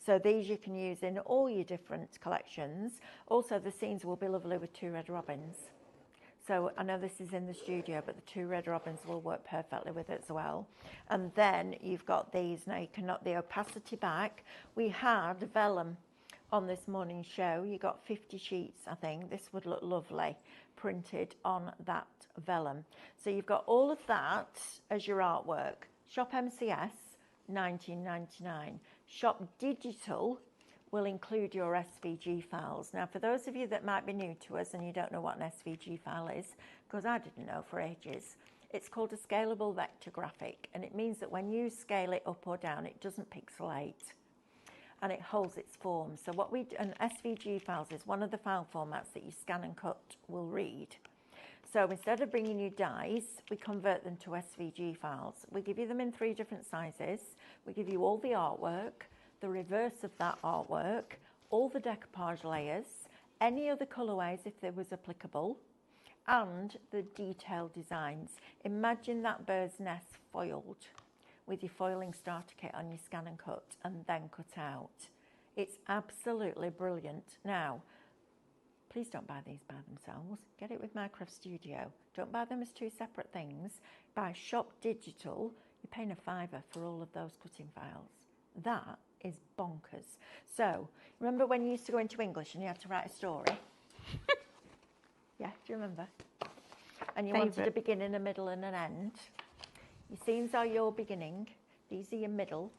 So these you can use in all your different collections. Also, the scenes will be lovely with 2 red robins. So I know this is in the studio, but the 2 red robins will work perfectly with it as well. And then you've got these. Now you can knock the opacity back. We had vellum on this morning's show. You got 50 sheets, I think. This would look lovely printed on that vellum. So you've got all of that as your artwork. Shop MCS, $19.99. Shop Digital will include your SVG files. Now, for those of you that might be new to us and you don't know what an SVG file is, because I didn't know for ages, it's called a scalable vector graphic, and it means that when you scale it up or down, it doesn't pixelate and it holds its form. So what we do, an SVG files is one of the file formats that you scan and cut will read. So instead of bringing you dies, we convert them to SVG files. We give you them in 3 different sizes. We give you all the artwork, the reverse of that artwork, all the decoupage layers, any other colourways if there was applicable, and the detailed designs. Imagine that bird's nest foiled with your foiling starter kit on your scan and cut and then cut out. It's absolutely brilliant. Now, please don't buy these by themselves. Get it with Minecraft Studio. Don't buy them as 2 separate things. Buy Shop Digital. You're paying a £5 for all of those cutting files. That is bonkers. So, remember when you used to go into English and you had to write a story? Yeah, do you remember? And you wanted a beginning, a middle and an end. Your scenes are your beginning, these are your middle,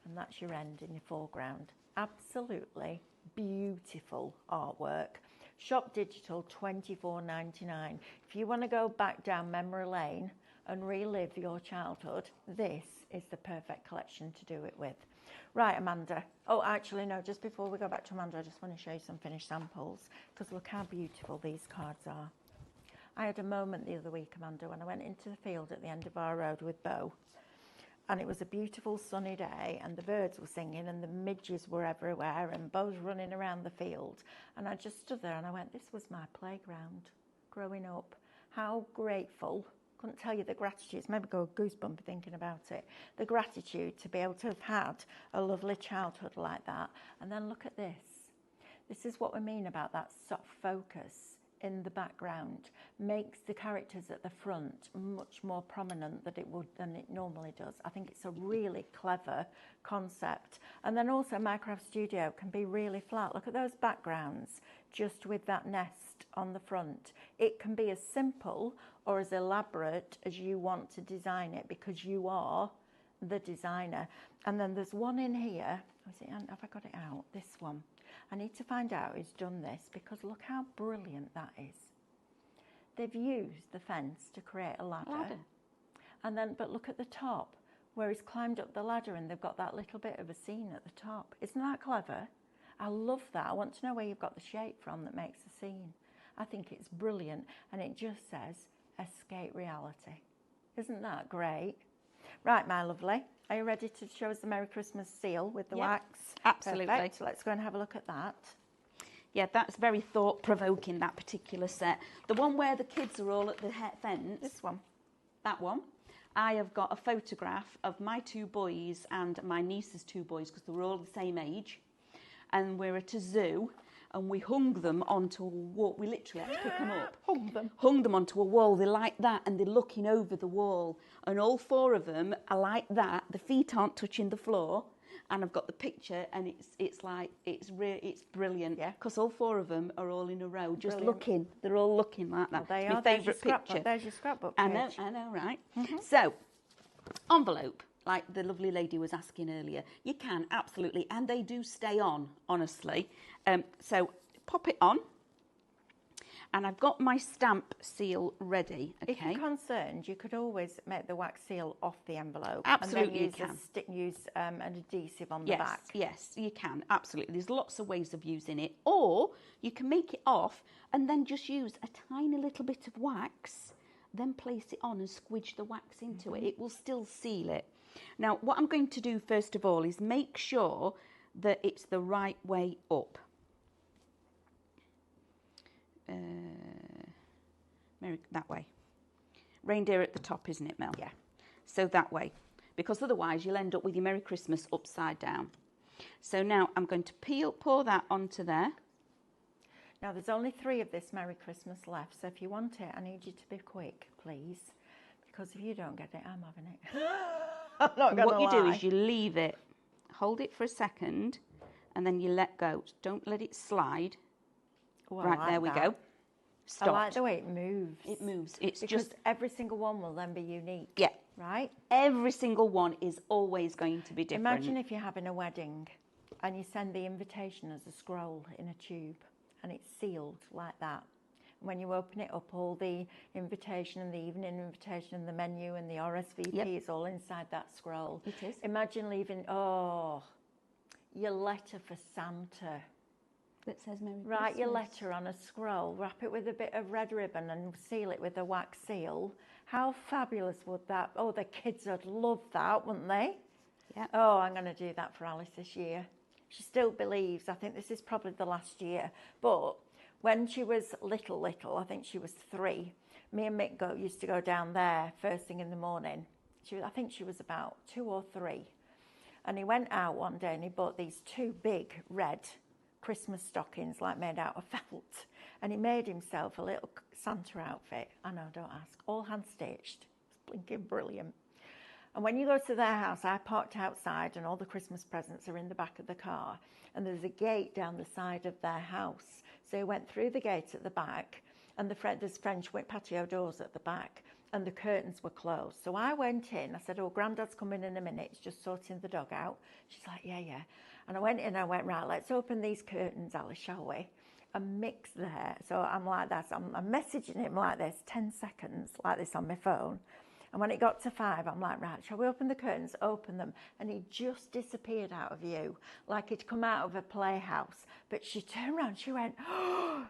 and that's your end in your foreground. Absolutely beautiful artwork. Shop Digital, $24.99. If you want to go back down memory lane and relive your childhood, this is the perfect collection to do it with. Right, Amanda. Oh, actually, no, just before we go back to Amanda, I just want to show you some finished samples, because look how beautiful these cards are. I had a moment the other week, Amanda, when I went into the field at the end of our road with Bo, and it was a beautiful sunny day, and the birds were singing, and the midges were everywhere, and Bo's running around the field, and I just stood there and I went, this was my playground growing up. How grateful. Couldn't tell you the gratitude. It's maybe go goosebump thinking about it. The gratitude to be able to have had a lovely childhood like that. And then look at this. This is what we mean about that soft focus in the background. Makes the characters at the front much more prominent than it normally does. I think it's a really clever concept. And then also Minecraft Studio can be really flat. Look at those backgrounds just with that nest on the front. It can be as simple or as elaborate as you want to design it, because you are the designer. And then there's one in here. Have I got it out? This one. I need to find out who's done this, because look how brilliant that is. They've used the fence to create a ladder. And then, but look at the top, where he's climbed up the ladder and they've got that little bit of a scene at the top. Isn't that clever? I love that. I want to know where you've got the shape from that makes the scene. I think it's brilliant, and it just says, escape reality. Isn't that great? Right, my lovely. Are you ready to show us the Merry Christmas seal with the wax? Absolutely. Perfect. So let's go and have a look at that. Yeah, that's very thought-provoking, that particular set. The one where the kids are all at the fence. This one. That one. I have got a photograph of my 2 boys and my niece's 2 boys, because they were all the same age. And we're at a zoo, and we hung them onto a wall. We literally had to pick them up. Hung them onto a wall. They're like that, and they're looking over the wall. And all 4 of them are like that. The feet aren't touching the floor. And I've got the picture, and it's brilliant. Yeah. Because all 4 of them are all in a row, just looking. They're all looking like that. Well, it's my favourite picture. There's your scrapbook I page. know, right? So, envelope. Like the lovely lady was asking earlier, you can, absolutely, and they do stay on, honestly. So pop it on, and I've got my stamp seal ready, okay? If you're concerned, you could always make the wax seal off the envelope. Absolutely, and then use an adhesive on the back. Yes, you can, absolutely. There's lots of ways of using it. Or you can make it off and then just use a tiny little bit of wax, then place it on and squidge the wax into it. It will still seal it. Now, what I'm going to do first of all is make sure that it's the right way up. That way. Reindeer at the top, isn't it, Mel? Yeah. So that way. Because otherwise you'll end up with your Merry Christmas upside down. So now I'm going to pour that onto there. Now, there's only 3 of this Merry Christmas left, so if you want it, I need you to be quick, please. Because if you don't get it, I'm having it. I'm not going to lie. What you do is you leave it, hold it for a second, and then you let go. Don't let it slide. Oh, right, like there we that. go. Stop. I like the way it moves. It moves. It's because just every single one will then be unique. Yeah. Right? Every single one is always going to be different. Imagine if you're having a wedding and you send the invitation as a scroll in a tube and it's sealed like that. When you open it up, all the invitation and the evening invitation and the menu and the RSVP is all inside that scroll. It is. Imagine leaving, your letter for Santa. That says Merry Christmas. Write your letter on a scroll, wrap it with a bit of red ribbon and seal it with a wax seal. How fabulous would that? Oh, the kids would love that, wouldn't they? Yeah. Oh, I'm going to do that for Alice this year. She still believes. I think this is probably the last year. But when she was little, I think she was 3, me and Mick used to go down there first thing in the morning. I think she was about 2 or 3. And he went out one day and he bought these 2 big red Christmas stockings, like made out of felt. And he made himself a little Santa outfit. I know, don't ask. All hand-stitched. It's blinking brilliant. And when you go to their house, I parked outside and all the Christmas presents are in the back of the car. And there's a gate down the side of their house. So he went through the gate at the back, and there's French patio doors at the back, and the curtains were closed. So I went in. I said, Grandad's coming in a minute. He's just sorting the dog out. She's like, yeah. And I went in and I went, right, let's open these curtains, Alice, shall we? And Mick's there. So I'm like that. I'm messaging him like this, 10 seconds, like this on my phone. And when it got to 5, I'm like, right, shall we open the curtains? Open them. And he just disappeared out of view, like he'd come out of a playhouse. But she turned around, she went, oh,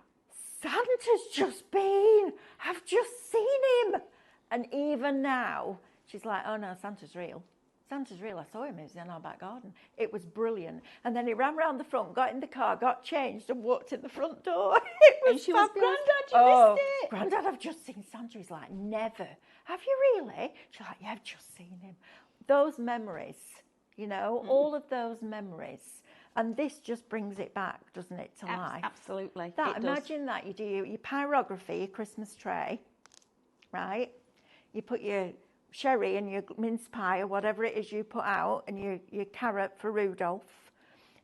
Santa's just been. I've just seen him. And even now, she's like, oh no, Santa's real. Santa's real. I saw him. He was in our back garden. It was brilliant. And then he ran round the front, got in the car, got changed, and walked in the front door. It was And she was, fabulous. Grandad, you missed it. Grandad, I've just seen Santa. He's like, never. Have you really? She's like, yeah, I've just seen him. Those memories, you know, all of those memories. And this just brings it back, doesn't it, to life? Absolutely. Imagine that. You do your pyrography, your Christmas tray, right? You put your sherry and your mince pie or whatever it is you put out, and your carrot for Rudolph,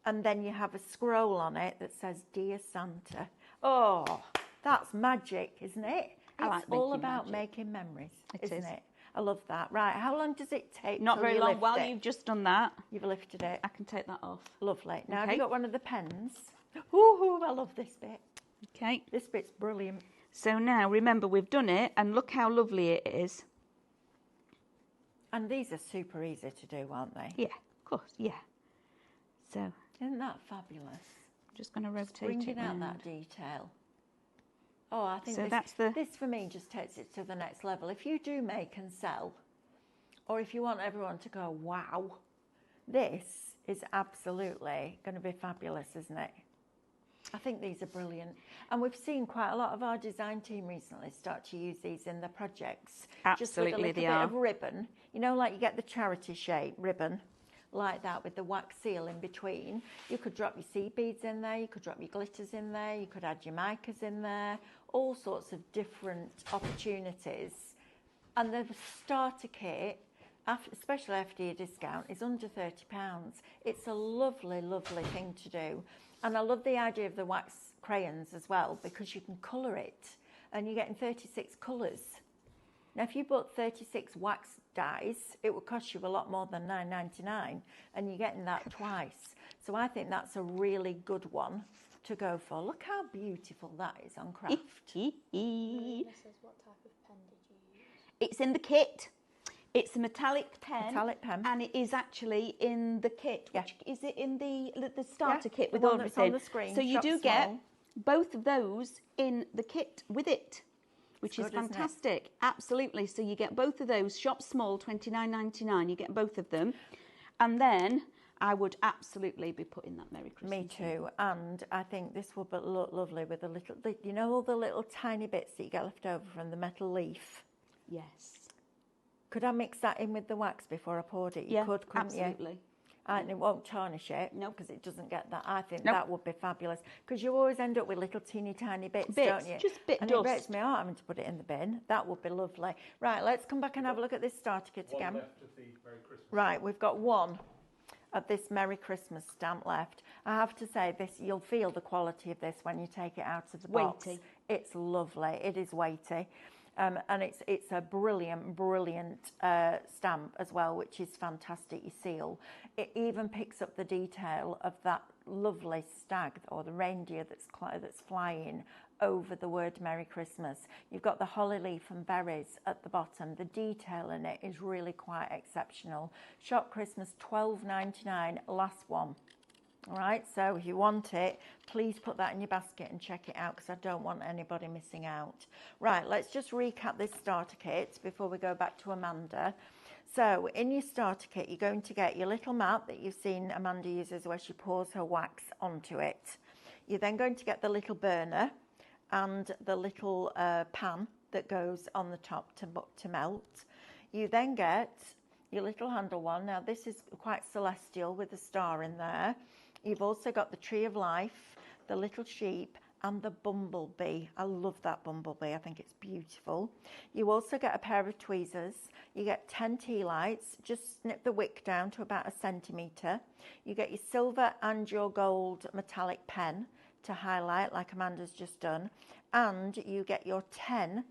and then you have a scroll on it that says Dear Santa. Oh, that's magic, isn't it? It's all about making memories, isn't it? I love that. Right, how long does it take? Not very long. While you've just done that, you've lifted it. I can take that off. Lovely. Now have you got one of the pens? Ooh, I love this bit. Okay. This bit's brilliant. So now remember, we've done it, and look how lovely it is. And these are super easy to do, aren't they? Yeah, of course, yeah. So, isn't that fabulous? I'm just going to rotate bringing it out round. that detail. Oh, I think so this for me just takes it to the next level. If you do make and sell, or if you want everyone to go, wow, this is absolutely going to be fabulous, isn't it? I think these are brilliant. And we've seen quite a lot of our design team recently start to use these in their projects. Absolutely, just with a little bit of ribbon. You know, like you get the charity shape ribbon, like that, with the wax seal in between. You could drop your seed beads in there, you could drop your glitters in there, you could add your micas in there, all sorts of different opportunities. And the starter kit, especially after your discount, is under £30. It's a lovely, lovely thing to do. And I love the idea of the wax crayons as well, because you can colour it, and you're getting 36 colours. Now, if you bought 36 wax dies, it would cost you a lot more than £9.99, and you're getting that twice. So I think that's a really good one to go for. Look how beautiful that is on craft. Marina says, what type of pen did you use? It's in the kit. It's a metallic pen. Metallic pen. And it is actually in the kit. Yeah. Which, is it in the starter kit the with one everything? that's on the screen, so you shop do small. get both of those in the kit with it, which is good, isn't it? fantastic. Absolutely. So you get both of those. Shop small, $29.99. You get both of them. And then I would absolutely be putting that Merry Christmas. Me too. And I think this will look lovely with a little, you know, all the little tiny bits that you get left over from the metal leaf. Yes. Could I mix that in with the wax before I poured it? You could, couldn't absolutely. you? And it won't tarnish it. No. Because it doesn't get that. I think Nope. that would be fabulous. Because you always end up with little teeny tiny bits, don't you? Just bit and dust. it breaks my heart having to put it in the bin. That would be lovely. Right, let's come back and have a look at this starter kit One again. left of the Merry Christmas. Right, we've got one of this Merry Christmas stamp left. I have to say, this, you'll feel the quality of this when you take it out of the box. Weighty. It's lovely. It is weighty. And it's a brilliant stamp as well, which is fantastic. You seal. It even picks up the detail of that lovely stag or the reindeer that's flying over the word Merry Christmas. You've got the holly leaf and berries at the bottom. The detail in it is really quite exceptional. Shop Christmas, $12.99, last one. All right, so if you want it, please put that in your basket and check it out, because I don't want anybody missing out. Right, let's just recap this starter kit before we go back to Amanda. So in your starter kit, you're going to get your little mat that you've seen Amanda uses where she pours her wax onto it. You're then going to get the little burner and the little pan that goes on the top to melt. You then get your little handle one. Now this is quite celestial with a star in there. You've also got the tree of life, the little sheep, and the bumblebee. I love that bumblebee. I think it's beautiful. You also get a pair of tweezers. You get 10 tea lights. Just snip the wick down to about 1 centimetre. You get your silver and your gold metallic pen to highlight, like Amanda's just done. And you get your 10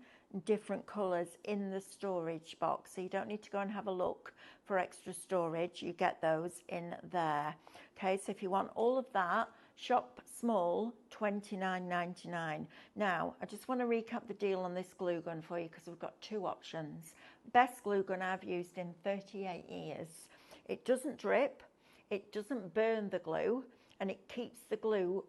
different colours in the storage box, so you don't need to go and have a look for extra storage. You get those in there. Okay, so if you want all of that, shop small, $29.99. Now I just want to recap the deal on this glue gun for you, because we've got two options. Best glue gun I've used in 38 years. It doesn't drip, it doesn't burn the glue, and it keeps the glue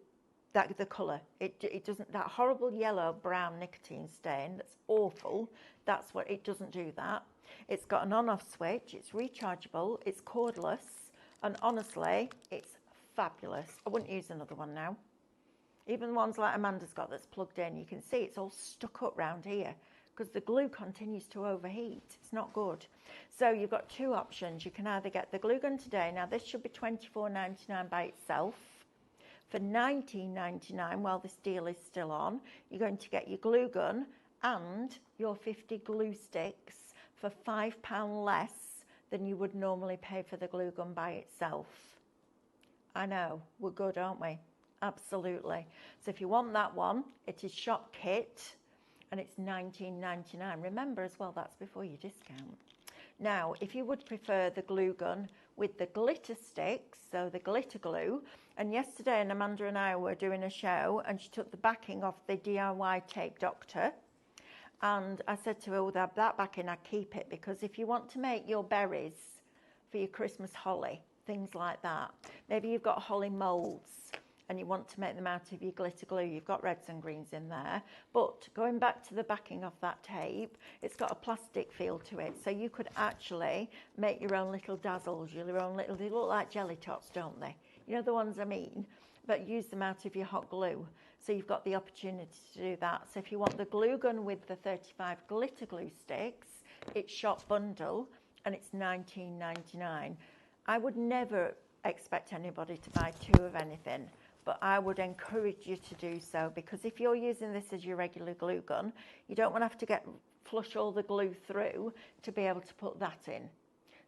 the colour. It doesn't, that horrible yellow brown nicotine stain that's awful, that's what, it doesn't do that. It's got an on-off switch, it's rechargeable, it's cordless, and honestly, it's fabulous. I wouldn't use another one now. Even the ones like Amanda's got that's plugged in, you can see it's all stuck up round here because the glue continues to overheat. It's not good. So you've got two options. You can either get the glue gun today. Now this should be $24.99 by itself. For $19.99, while this deal is still on, you're going to get your glue gun and your 50 glue sticks for £5 less than you would normally pay for the glue gun by itself. I know, we're good, aren't we? Absolutely. So if you want that one, it is shop kit and it's $19.99. Remember as well, that's before your discount. Now, if you would prefer the glue gun with the glitter sticks, so the glitter glue, and yesterday Amanda and I were doing a show and she took the backing off the DIY Tape Doctor, and I said to her, oh, that backing, I keep it, because if you want to make your berries for your Christmas holly, things like that, maybe you've got holly moulds and you want to make them out of your glitter glue, you've got reds and greens in there, but going back to the backing of that tape, it's got a plastic feel to it, so you could actually make your own little dazzles, your own little, they look like jelly tots, don't they? You know the ones I mean, but use them out of your hot glue. So you've got the opportunity to do that. So if you want the glue gun with the 35 glitter glue sticks, it's shop bundle and it's $19.99. I would never expect anybody to buy two of anything, but I would encourage you to do so, because if you're using this as your regular glue gun, you don't want to have to flush all the glue through to be able to put that in.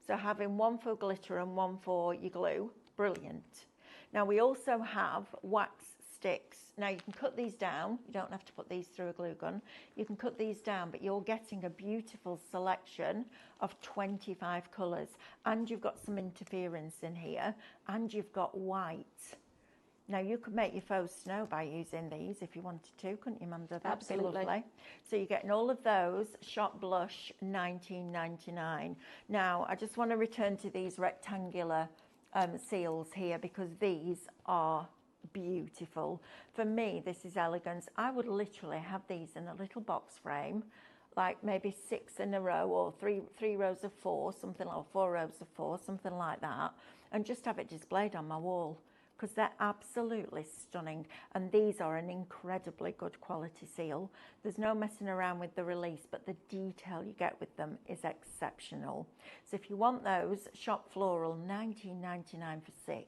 So having one for glitter and one for your glue, brilliant. Now we also have wax sticks. Now you can cut these down, you don't have to put these through a glue gun. You can cut these down, but you're getting a beautiful selection of 25 colours, and you've got some interference in here, and you've got white. Now you could make your faux snow by using these if you wanted to, couldn't you, Amanda? That'd Absolutely. be lovely. So you're getting all of those, shop blush, $19.99. Now I just want to return to these rectangular seals here, because these are beautiful. For me, this is elegance. I would literally have these in a little box frame, like maybe 6 in a row, or three rows of 4, something like, or 4 rows of 4, something like that, and just have it displayed on my wall, because they're absolutely stunning, and these are an incredibly good quality seal. There's no messing around with the release, but the detail you get with them is exceptional. So if you want those, shop floral, $19.99 for 6.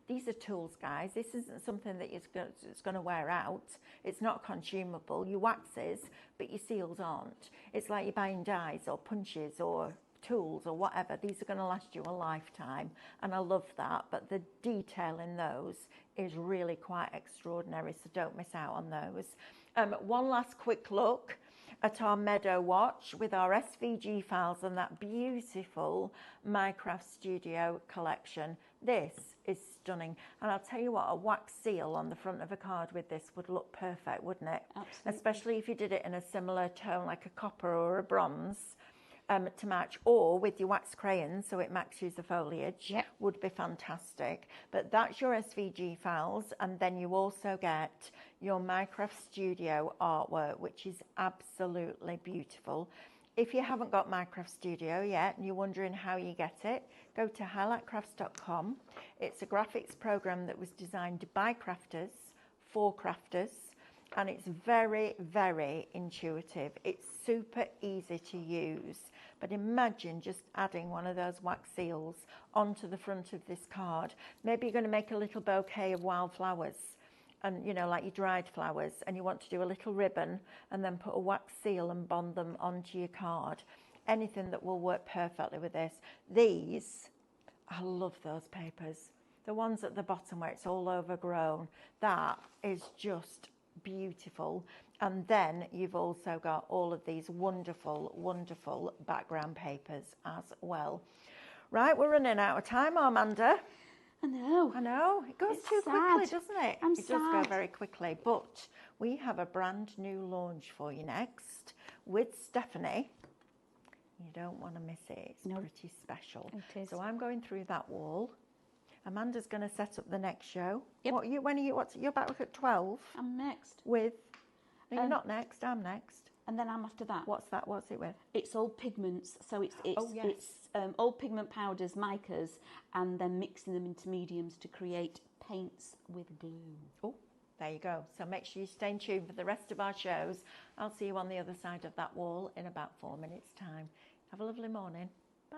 These are tools, guys. This isn't something that it's going to wear out. It's not consumable. Your waxes, but your seals aren't. It's like you're buying dies or punches or tools or whatever. These are going to last you a lifetime, and I love that, but the detail in those is really quite extraordinary, so don't miss out on those. One last quick look at our Meadow watch with our SVG files and that beautiful Minecraft Studio collection. This is stunning, and I'll tell you what, a wax seal on the front of a card with this would look perfect, wouldn't it? Absolutely. Especially if you did it in a similar tone, like a copper or a bronze, to match, or with your wax crayons so it matches the foliage. Yep. Would be fantastic. But that's your SVG files, and then you also get your Minecraft Studio artwork, which is absolutely beautiful. If you haven't got Minecraft Studio yet and you're wondering how you get it, go to highlightcrafts.com. It's a graphics program that was designed by crafters for crafters, and it's very, very intuitive. It's super easy to use. But imagine just adding one of those wax seals onto the front of this card. Maybe you're going to make a little bouquet of wildflowers, and you know, like your dried flowers, and you want to do a little ribbon and then put a wax seal and bond them onto your card. Anything that will work perfectly with this. These, I love those papers. The ones at the bottom where it's all overgrown, that is just beautiful. And then you've also got all of these wonderful, wonderful background papers as well. Right, we're running out of time, Amanda. I know. I know, it goes It's too quickly, sad. doesn't it? I'm It does go sad. very quickly, but we have a brand new launch for you next with Stephanie. You don't want to miss it. It's No. pretty special. It is. So I'm going through that wall. Amanda's going to set up the next show. Yep. When are you? You're back at 12 I'm next. with. No, you're not next. I'm next. And then I'm after that. What's that? What's it with? It's old pigments, so it's Oh, yes. old pigment powders, micas, and then mixing them into mediums to create paints with glue. Oh, there you go. So make sure you stay tuned for the rest of our shows. I'll see you on the other side of that wall in about 4 minutes' time. Have a lovely morning. Bye.